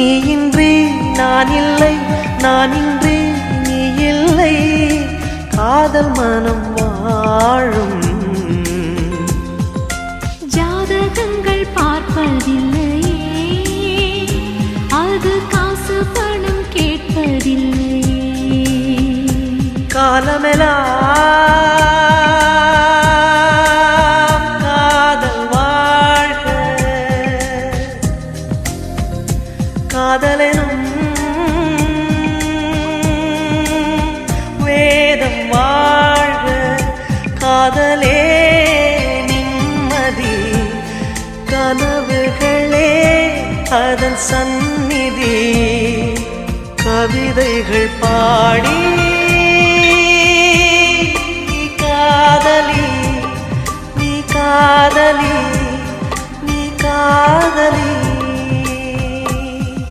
நீ இன்றி நான் இல்லை, நான் இன்றி நீ இல்லை, காதல் மனம் வாழும். ஜாதகங்கள் பார்ப்பதில்லையே, அது காசு பணம் கேட்பதில்லையே. காலமெல்லாம் காதல் வாழ்க, காதலெனும் வேதம் வாழ்க, காதலே நிம்மதி, கனவுகளே அதன் சந்நிதி, கவிதைகள் பாடி நீ காதலி, நீ காதலி, நீ காதலி.